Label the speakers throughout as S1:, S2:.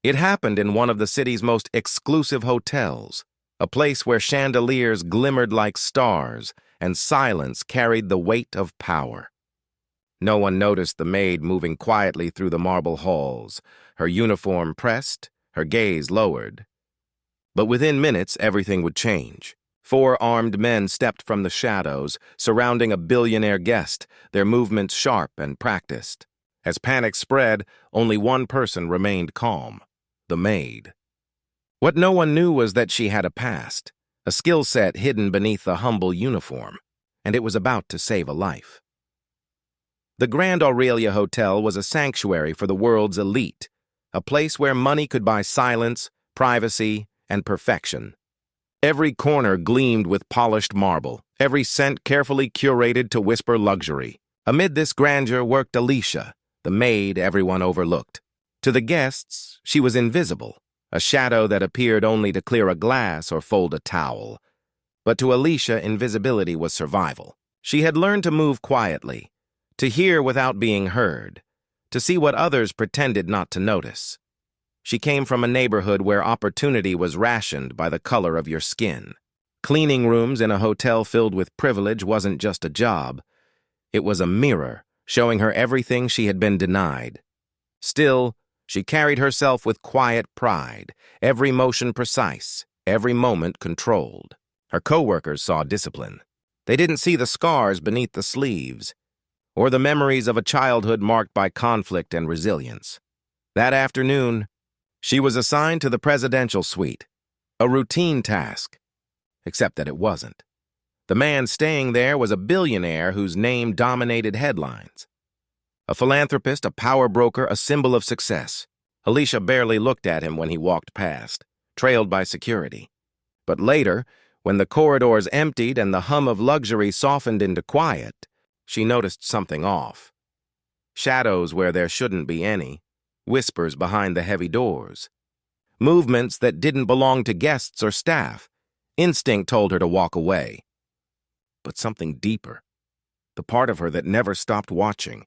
S1: It happened in one of the city's most exclusive hotels, a place where chandeliers glimmered like stars and silence carried the weight of power. No one noticed the maid moving quietly through the marble halls, her uniform pressed, her gaze lowered. But within minutes, everything would change. 4 armed men stepped from the shadows, surrounding a billionaire guest, their movements sharp and practiced. As panic spread, only one person remained calm: the maid. What no one knew was that she had a past, a skill set hidden beneath the humble uniform, and it was about to save a life. The Grand Aurelia Hotel was a sanctuary for the world's elite, a place where money could buy silence, privacy, and perfection. Every corner gleamed with polished marble, every cent carefully curated to whisper luxury. Amid this grandeur worked Alicia, the maid everyone overlooked. To the guests, she was invisible, a shadow that appeared only to clear a glass or fold a towel. But to Alicia, invisibility was survival. She had learned to move quietly, to hear without being heard, to see what others pretended not to notice. She came from a neighborhood where opportunity was rationed by the color of your skin. Cleaning rooms in a hotel filled with privilege wasn't just a job. It was a mirror, showing her everything she had been denied. Still, she carried herself with quiet pride, every motion precise, every moment controlled. Her coworkers saw discipline. They didn't see the scars beneath the sleeves, or the memories of a childhood marked by conflict and resilience. That afternoon, she was assigned to the presidential suite, a routine task, except that it wasn't. The man staying there was a billionaire whose name dominated headlines. A philanthropist, a power broker, a symbol of success. Alicia barely looked at him when he walked past, trailed by security. But later, when the corridors emptied and the hum of luxury softened into quiet, she noticed something off. Shadows where there shouldn't be any, whispers behind the heavy doors. Movements that didn't belong to guests or staff. Instinct told her to walk away. But something deeper, the part of her that never stopped watching,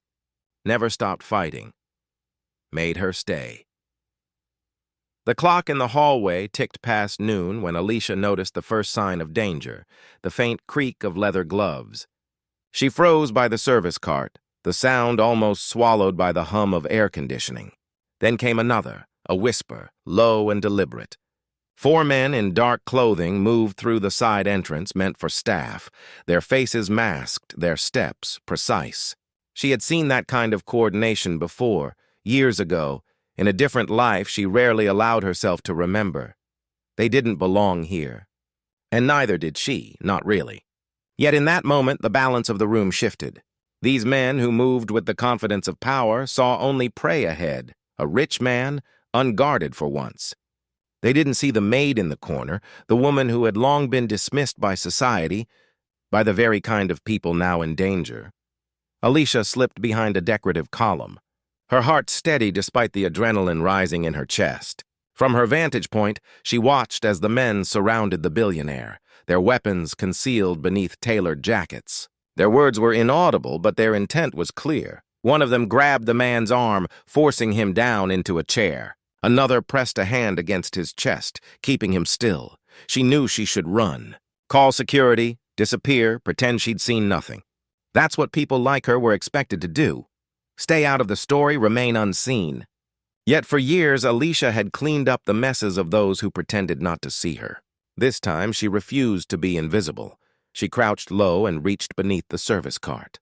S1: never stopped fighting, made her stay. The clock in the hallway ticked past noon when Alicia noticed the first sign of danger, the faint creak of leather gloves. She froze by the service cart, the sound almost swallowed by the hum of air conditioning. Then came another, a whisper, low and deliberate. 4 men in dark clothing moved through the side entrance meant for staff, their faces masked, their steps precise. She had seen that kind of coordination before, years ago. In a different life, she rarely allowed herself to remember. They didn't belong here. And neither did she, not really. Yet in that moment, the balance of the room shifted. These men who moved with the confidence of power saw only prey ahead, a rich man, unguarded for once. They didn't see the maid in the corner, the woman who had long been dismissed by society, by the very kind of people now in danger. Alicia slipped behind a decorative column, her heart steady despite the adrenaline rising in her chest. From her vantage point, she watched as the men surrounded the billionaire, their weapons concealed beneath tailored jackets. Their words were inaudible, but their intent was clear. One of them grabbed the man's arm, forcing him down into a chair. Another pressed a hand against his chest, keeping him still. She knew she should run. Call security, disappear, pretend she'd seen nothing. That's what people like her were expected to do. Stay out of the story, remain unseen. Yet for years, Alicia had cleaned up the messes of those who pretended not to see her. This time, she refused to be invisible. She crouched low and reached beneath the service cart.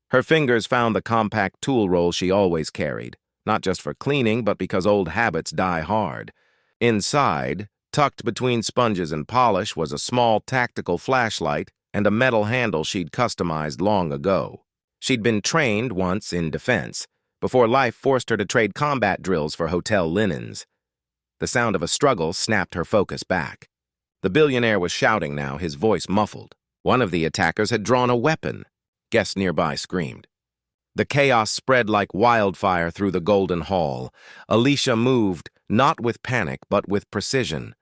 S1: Her fingers found the compact tool roll she always carried, not just for cleaning, but because old habits die hard. Inside, tucked between sponges and polish, was a small tactical flashlight and a metal handle she'd customized long ago. She'd been trained once in defense, before life forced her to trade combat drills for hotel linens. The sound of a struggle snapped her focus back. The billionaire was shouting now, his voice muffled. One of the attackers had drawn a weapon. Guests nearby screamed. The chaos spread like wildfire through the golden hall. Alicia moved, not with panic, but with precision.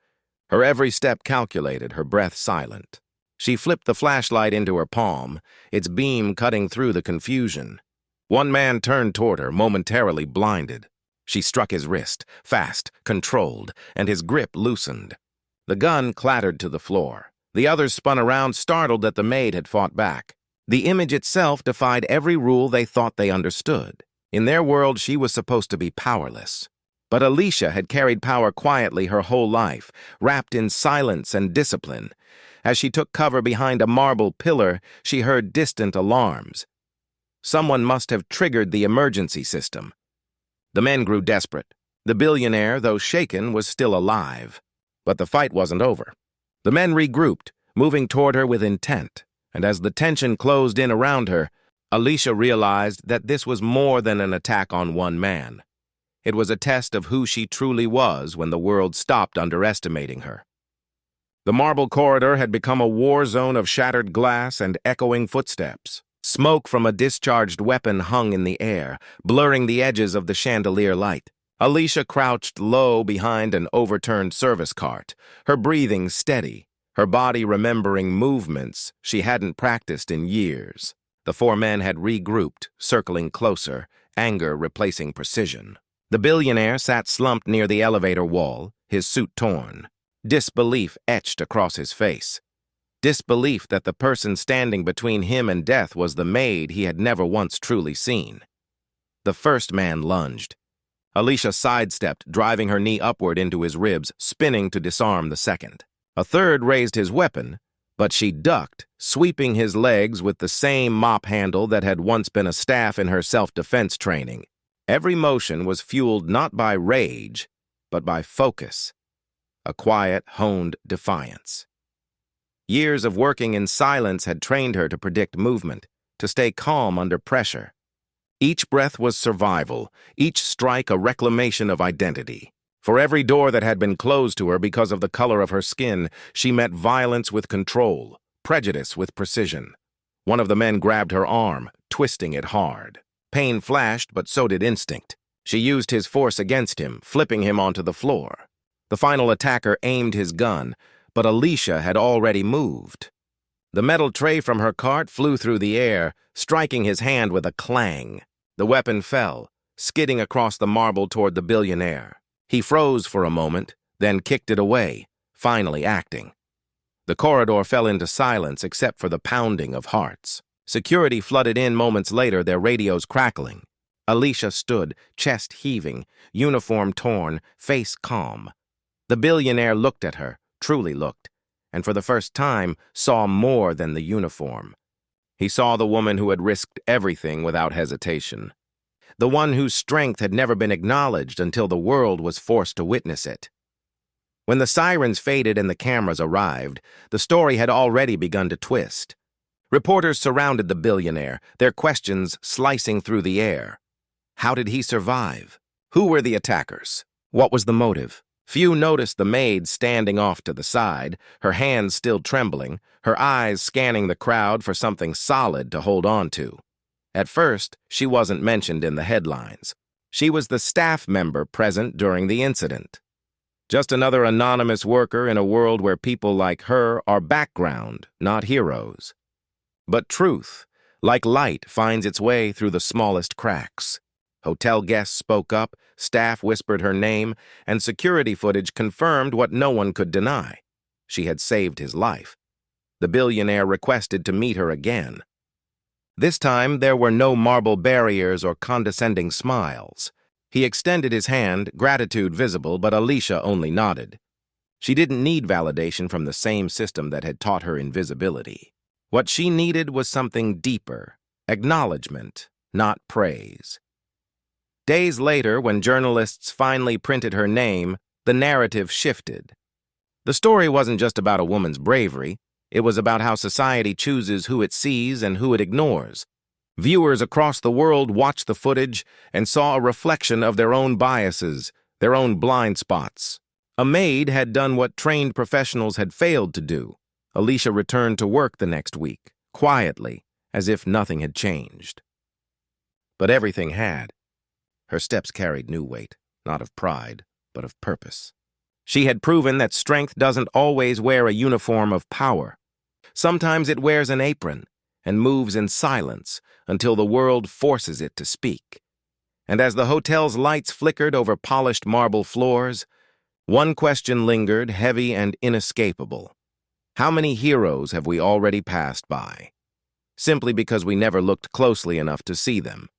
S1: Her every step calculated, her breath silent. She flipped the flashlight into her palm, its beam cutting through the confusion. One man turned toward her, momentarily blinded. She struck his wrist, fast, controlled, and his grip loosened. The gun clattered to the floor. The others spun around, startled that the maid had fought back. The image itself defied every rule they thought they understood. In their world, she was supposed to be powerless. But Alicia had carried power quietly her whole life, wrapped in silence and discipline. As she took cover behind a marble pillar, she heard distant alarms. Someone must have triggered the emergency system. The men grew desperate. The billionaire, though shaken, was still alive. But the fight wasn't over. The men regrouped, moving toward her with intent, and as the tension closed in around her, Alicia realized that this was more than an attack on one man. It was a test of who she truly was when the world stopped underestimating her. The marble corridor had become a war zone of shattered glass and echoing footsteps. Smoke from a discharged weapon hung in the air, blurring the edges of the chandelier light. Alicia crouched low behind an overturned service cart, her breathing steady, her body remembering movements she hadn't practiced in years. The four men had regrouped, circling closer, anger replacing precision. The billionaire sat slumped near the elevator wall, his suit torn. Disbelief etched across his face. Disbelief that the person standing between him and death was the maid he had never once truly seen. The first man lunged. Alicia sidestepped, driving her knee upward into his ribs, spinning to disarm the second. A third raised his weapon, but she ducked, sweeping his legs with the same mop handle that had once been a staff in her self-defense training. Every motion was fueled not by rage, but by focus. A quiet, honed defiance. Years of working in silence had trained her to predict movement, to stay calm under pressure. Each breath was survival, each strike a reclamation of identity. For every door that had been closed to her because of the color of her skin, she met violence with control, prejudice with precision. One of the men grabbed her arm, twisting it hard. Pain flashed, but so did instinct. She used his force against him, flipping him onto the floor. The final attacker aimed his gun, but Alicia had already moved. The metal tray from her cart flew through the air, striking his hand with a clang. The weapon fell, skidding across the marble toward the billionaire. He froze for a moment, then kicked it away, finally acting. The corridor fell into silence except for the pounding of hearts. Security flooded in moments later, their radios crackling. Alicia stood, chest heaving, uniform torn, face calm. The billionaire looked at her, truly looked, and for the first time saw more than the uniform. He saw the woman who had risked everything without hesitation. The one whose strength had never been acknowledged until the world was forced to witness it. When the sirens faded and the cameras arrived, the story had already begun to twist. Reporters surrounded the billionaire, their questions slicing through the air. How did he survive? Who were the attackers? What was the motive? Few noticed the maid standing off to the side, her hands still trembling, her eyes scanning the crowd for something solid to hold on to. At first, she wasn't mentioned in the headlines. She was the staff member present during the incident. Just another anonymous worker in a world where people like her are background, not heroes. But truth, like light, finds its way through the smallest cracks. Hotel guests spoke up, staff whispered her name, and security footage confirmed what no one could deny. She had saved his life. The billionaire requested to meet her again. This time, there were no marble barriers or condescending smiles. He extended his hand, gratitude visible, but Alicia only nodded. She didn't need validation from the same system that had taught her invisibility. What she needed was something deeper, acknowledgement, not praise. Days later, when journalists finally printed her name, the narrative shifted. The story wasn't just about a woman's bravery. It was about how society chooses who it sees and who it ignores. Viewers across the world watched the footage and saw a reflection of their own biases, their own blind spots. A maid had done what trained professionals had failed to do. Alicia returned to work the next week, quietly, as if nothing had changed. But everything had. Her steps carried new weight, not of pride, but of purpose. She had proven that strength doesn't always wear a uniform of power. Sometimes it wears an apron and moves in silence until the world forces it to speak. And as the hotel's lights flickered over polished marble floors, one question lingered, heavy and inescapable. How many heroes have we already passed by? Simply because we never looked closely enough to see them.